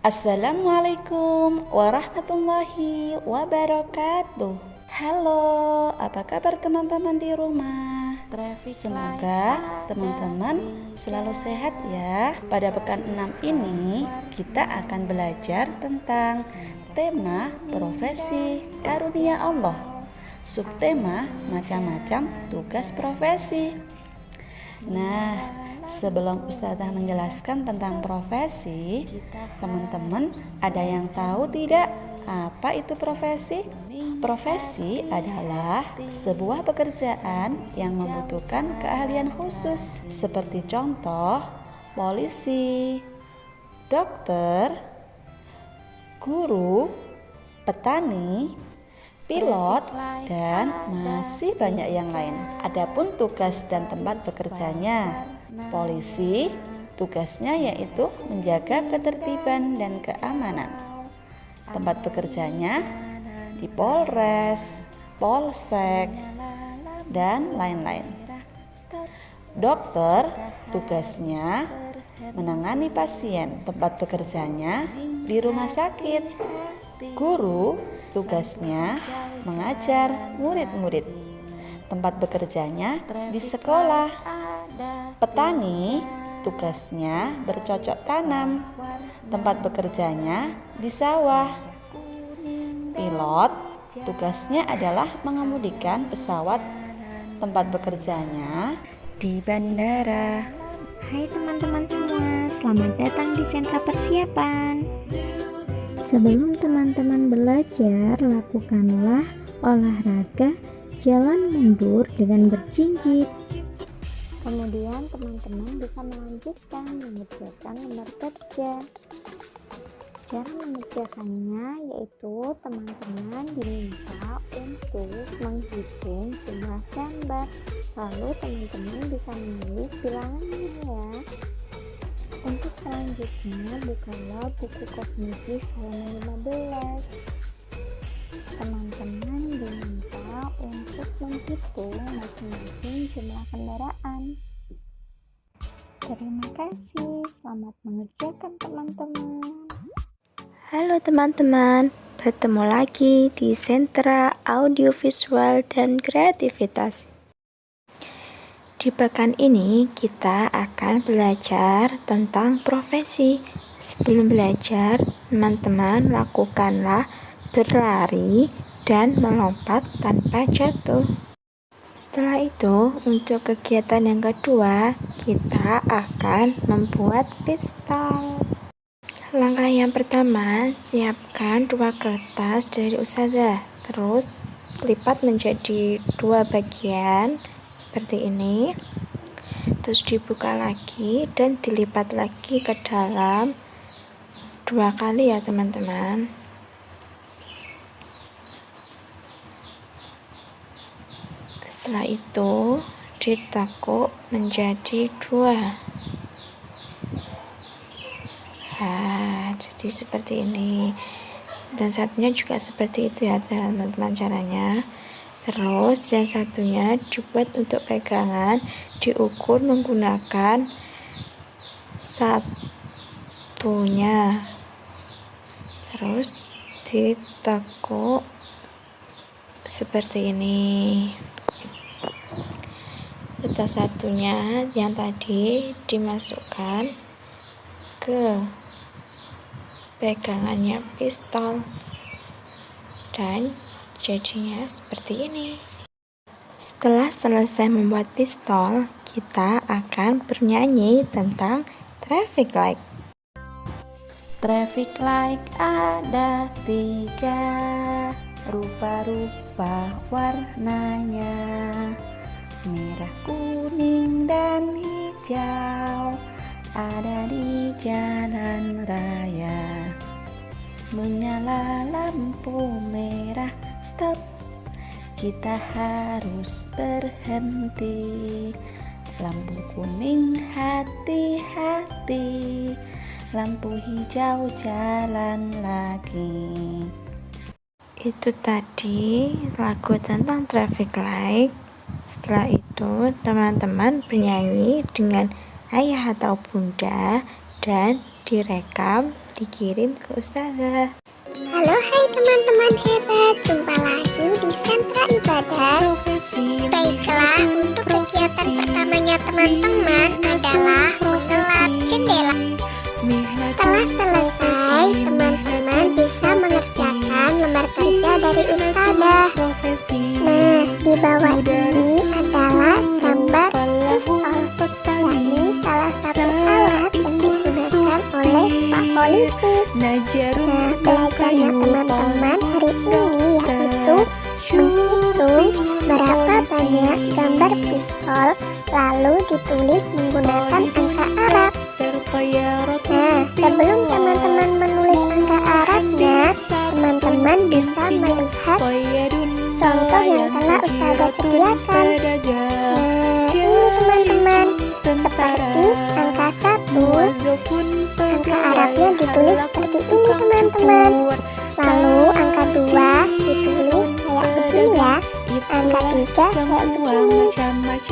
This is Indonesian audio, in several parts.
Assalamualaikum warahmatullahi wabarakatuh. Halo, apa kabar teman-teman di rumah? Semoga teman-teman selalu sehat ya. Pada pekan 6 ini kita akan belajar tentang tema profesi karunia Allah. Subtema macam-macam tugas profesi. Nah, sebelum Ustazah menjelaskan tentang profesi, teman-teman ada yang tahu tidak apa itu profesi? Profesi adalah sebuah pekerjaan yang membutuhkan keahlian khusus, seperti contoh polisi, dokter, guru, petani, pilot, dan masih banyak yang lain. Adapun tugas dan tempat bekerjanya, polisi tugasnya yaitu menjaga ketertiban dan keamanan. Tempat bekerjanya di Polres, Polsek, dan lain-lain. Dokter tugasnya menangani pasien. Tempat bekerjanya di rumah sakit. Guru tugasnya mengajar murid-murid. Tempat bekerjanya di sekolah. Petani tugasnya bercocok tanam. Tempat bekerjanya di sawah. Pilot tugasnya adalah mengemudikan pesawat. Tempat bekerjanya di bandara. Hai teman-teman semua, selamat datang di sentra persiapan. Sebelum teman-teman belajar, lakukanlah olahraga jalan mundur dengan berjinjit. Kemudian teman-teman bisa melanjutkan mengerjakan lembar kerja. Cara mengerjakannya yaitu teman-teman diminta untuk menghitung jumlah gambar, lalu teman-teman bisa menulis bilangannya ya. Untuk selanjutnya bukalah buku kognitif halaman 15. Teman-teman diminta untuk menghitung masing-masing jumlah kendaraan. Terima kasih, selamat mengerjakan teman-teman. Halo teman-teman, bertemu lagi di Sentra Audiovisual dan Kreativitas. Di pekan ini kita akan belajar tentang profesi. Sebelum belajar, teman-teman lakukanlah berlari dan melompat tanpa jatuh. Setelah itu, untuk kegiatan yang kedua, kita akan membuat pistol. Langkah yang pertama, siapkan 2 kertas dari Ustazah. Terus lipat menjadi 2 bagian seperti ini. Terus dibuka lagi dan dilipat lagi ke dalam 2 kali ya teman-teman. Setelah itu ditekuk menjadi 2. Jadi seperti ini, dan satunya juga seperti itu ya teman-teman caranya. Terus yang satunya dibuat untuk pegangan, diukur menggunakan satunya, terus ditekuk seperti ini. Kertas satunya yang tadi dimasukkan ke pegangannya pistol dan jadinya seperti ini. Setelah selesai membuat pistol, kita akan bernyanyi tentang traffic light. Traffic light ada 3, rupa-rupa warnanya, merah, kuning, dan hijau, ada di jalan raya. Menyala lampu merah, stop, kita harus berhenti. Lampu kuning, hati-hati, lampu hijau, jalan lagi. Itu tadi lagu tentang traffic light. Setelah itu teman-teman bernyanyi dengan ayah atau bunda dan direkam dikirim ke ustazah. Halo hai teman-teman hebat, jumpa lagi di Sentra Ibadah. Baiklah, untuk kegiatan pertamanya teman-teman adalah mengelap jendela. Setelah selesai, teman-teman bisa mengerjakan lembar kerja dari ustazah. Nah, di bawah ini adalah gambar pistol, yakni salah satu alat yang digunakan oleh Pak Polisi. Nah, belajarnya teman-teman hari ini yaitu menghitung berapa banyak gambar pistol, lalu ditulis menggunakan angka Arab. Nah, sebelum teman-teman menulis angka Arabnya, teman-teman bisa melihat contoh yang telah ustazah sediakan. Nah, ini teman-teman, seperti angka 1, angka Arabnya ditulis seperti ini teman-teman. Lalu angka 2 ditulis kayak begini ya, angka 3 kayak begini.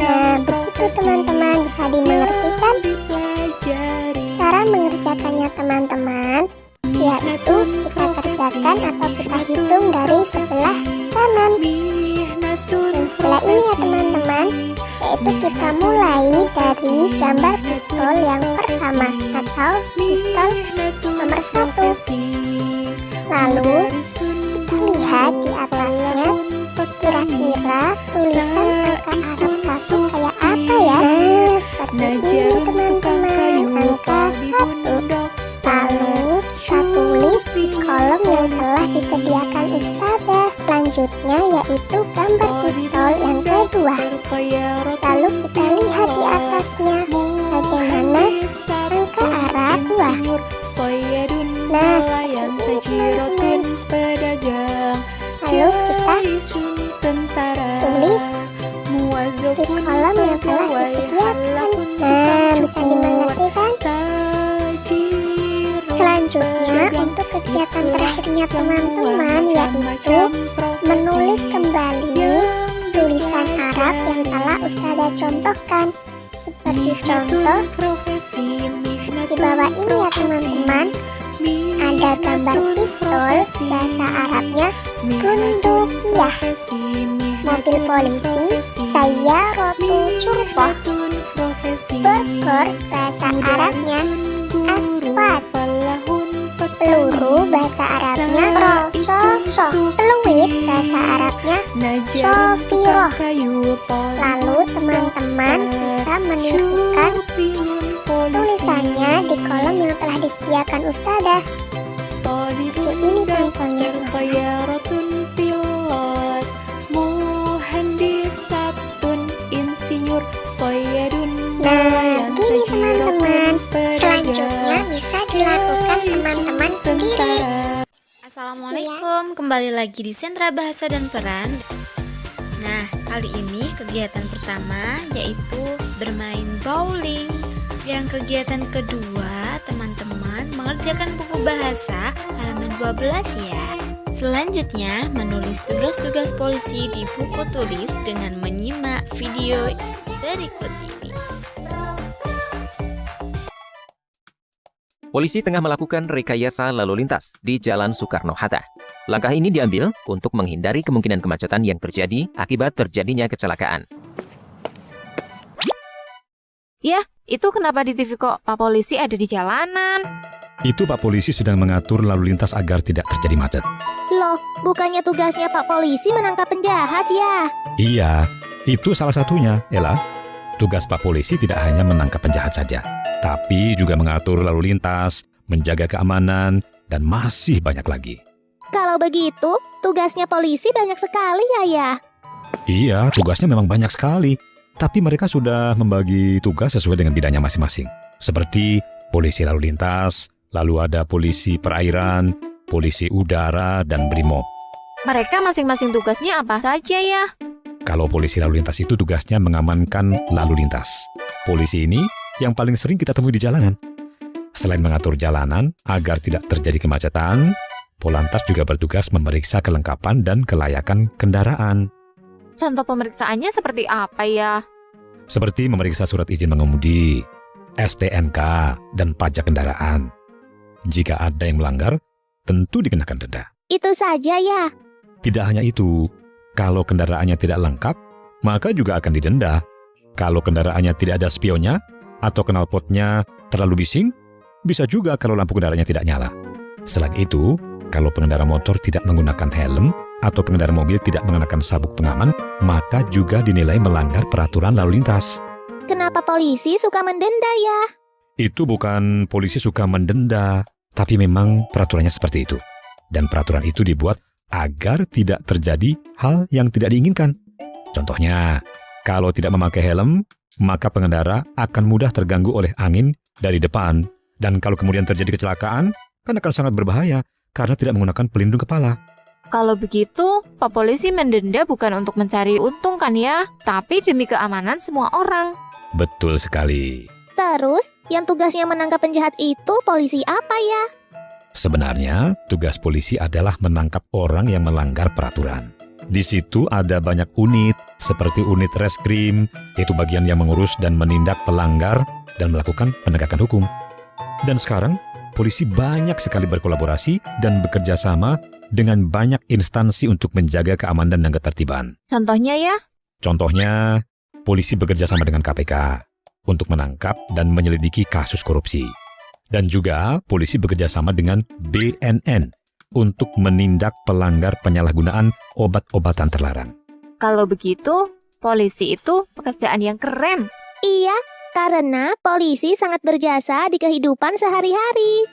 Nah, begitu teman-teman, bisa dimengerti kan? Cara mengerjakannya teman-teman, yaitu kita kerjakan atau kita hitung dari sebelah kanan dan sebelah ini ya teman-teman, yaitu kita mulai dari gambar pistol yang pertama atau pistol nomor 1. Lalu kita lihat di atasnya, kira-kira tulisan angka Arab 1 kayak apa ya? Nah, seperti ini teman-teman, angka 1. Lalu kita tulis di kolom yang telah disediakan ustazah. Selanjutnya yaitu gambar pistol yang kedua. Lalu kita lihat di atasnya bagaimana angka Arab 2. Nah, seperti ini teman-teman. Lalu kita tulis di kolom yang telah disediakan. Nah, bisa dimengerti kan? Selanjutnya untuk kegiatan terakhirnya teman-teman yaitu menulis kembali tulisan Arab yang telah ustazah contohkan. Seperti contoh di bawah ini ya teman-teman, ada gambar pistol, bahasa Arabnya bundukiyah, mobil polisi, sayyaratul syurtoh, burger, bahasa Arabnya asfad, peluru, bahasa Arabnya rososoh, peluit, bahasa Arabnya sofiroh. Lalu teman-teman bisa menirukan tulisannya di kolom yang telah disediakan ustazah. Ini contohnya. Nah, gini teman-teman. Selanjutnya bisa dilakukan teman-teman sendiri. Assalamualaikum, kembali lagi di Sentra Bahasa dan Peran. Nah, kali ini kegiatan pertama yaitu bermain bowling. Yang kegiatan kedua, teman-teman mengerjakan buku bahasa halaman 12 ya. Selanjutnya, menulis tugas-tugas polisi di buku tulis dengan menyimak video berikut ini. Polisi tengah melakukan rekayasa lalu lintas di Jalan Soekarno-Hatta. Langkah ini diambil untuk menghindari kemungkinan kemacetan yang terjadi akibat terjadinya kecelakaan. Ya, itu kenapa di TV kok Pak Polisi ada di jalanan? Itu Pak Polisi sedang mengatur lalu lintas agar tidak terjadi macet. Loh, bukannya tugasnya Pak Polisi menangkap penjahat ya? Iya, itu salah satunya, Ella. Tugas Pak Polisi tidak hanya menangkap penjahat saja, tapi juga mengatur lalu lintas, menjaga keamanan, dan masih banyak lagi. Kalau begitu, tugasnya polisi banyak sekali ya? Iya, tugasnya memang banyak sekali. Tapi mereka sudah membagi tugas sesuai dengan bidangnya masing-masing. Seperti polisi lalu lintas, lalu ada polisi perairan, polisi udara, dan brimob. Mereka masing-masing tugasnya apa saja ya? Kalau polisi lalu lintas itu tugasnya mengamankan lalu lintas. Polisi ini yang paling sering kita temui di jalanan. Selain mengatur jalanan agar tidak terjadi kemacetan, Polantas juga bertugas memeriksa kelengkapan dan kelayakan kendaraan. Contoh pemeriksaannya seperti apa ya? Seperti memeriksa surat izin mengemudi, STNK, dan pajak kendaraan. Jika ada yang melanggar, tentu dikenakan denda. Itu saja ya. Tidak hanya itu, kalau kendaraannya tidak lengkap, maka juga akan didenda. Kalau kendaraannya tidak ada spionnya, atau knalpotnya terlalu bising, bisa juga kalau lampu kendaraannya tidak nyala. Selain itu, kalau pengendara motor tidak menggunakan helm, atau pengendara mobil tidak mengenakan sabuk pengaman, maka juga dinilai melanggar peraturan lalu lintas. Kenapa polisi suka mendenda ya? Itu bukan polisi suka mendenda, tapi memang peraturannya seperti itu. Dan peraturan itu dibuat agar tidak terjadi hal yang tidak diinginkan. Contohnya, kalau tidak memakai helm, maka pengendara akan mudah terganggu oleh angin dari depan. Dan kalau kemudian terjadi kecelakaan, kan akan sangat berbahaya karena tidak menggunakan pelindung kepala. Kalau begitu, Pak Polisi mendenda bukan untuk mencari untung kan ya, tapi demi keamanan semua orang. Betul sekali. Terus, yang tugasnya menangkap penjahat itu polisi apa ya? Sebenarnya, tugas polisi adalah menangkap orang yang melanggar peraturan. Di situ ada banyak unit, seperti unit reskrim, yaitu bagian yang mengurus dan menindak pelanggar dan melakukan penegakan hukum. Dan sekarang, polisi banyak sekali berkolaborasi dan bekerja sama dengan banyak instansi untuk menjaga keamanan dan ketertiban. Contohnya ya? Contohnya, polisi bekerja sama dengan KPK untuk menangkap dan menyelidiki kasus korupsi. Dan juga polisi bekerja sama dengan BNN untuk menindak pelanggar penyalahgunaan obat-obatan terlarang. Kalau begitu, polisi itu pekerjaan yang keren. Iya, karena polisi sangat berjasa di kehidupan sehari-hari.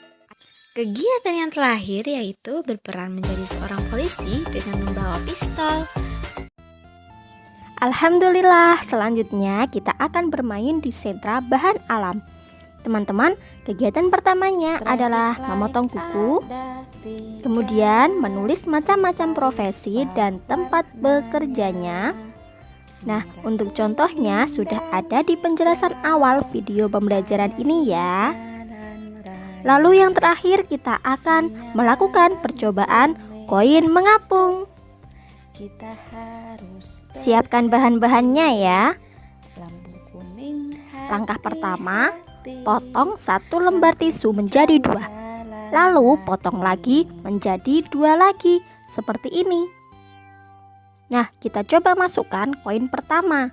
Kegiatan yang terakhir yaitu berperan menjadi seorang polisi dengan membawa pistol. Alhamdulillah, selanjutnya kita akan bermain di sentra bahan alam. Teman-teman, kegiatan pertamanya adalah memotong kuku, kemudian menulis macam-macam profesi dan tempat bekerjanya. Nah, untuk contohnya sudah ada di penjelasan awal video pembelajaran ini ya. Lalu yang terakhir kita akan melakukan percobaan koin mengapung. Siapkan bahan-bahannya ya. Langkah pertama, potong 1 lembar tisu menjadi 2. Lalu potong lagi menjadi 2 lagi, seperti ini. Nah, kita coba masukkan koin pertama.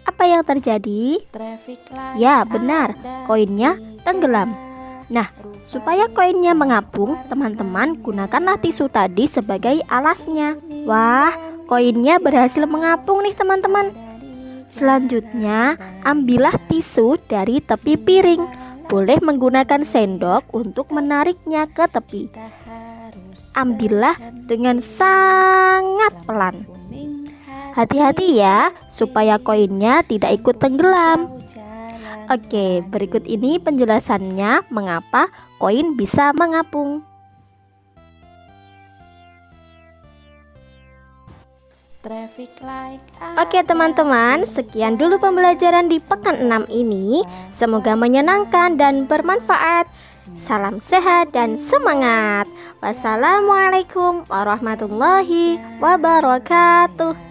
Apa yang terjadi? Ya, benar, koinnya tenggelam. Nah, supaya koinnya mengapung, teman-teman gunakanlah tisu tadi sebagai alasnya. Wah, koinnya berhasil mengapung nih teman-teman. Selanjutnya, ambillah tisu dari tepi piring. Boleh menggunakan sendok untuk menariknya ke tepi. Ambillah dengan sangat pelan. Hati-hati ya, supaya koinnya tidak ikut tenggelam. Oke, berikut ini penjelasannya mengapa koin bisa mengapung. Oke teman-teman, sekian dulu pembelajaran di pekan 6 ini. Semoga menyenangkan dan bermanfaat. Salam sehat dan semangat. Wassalamualaikum warahmatullahi wabarakatuh.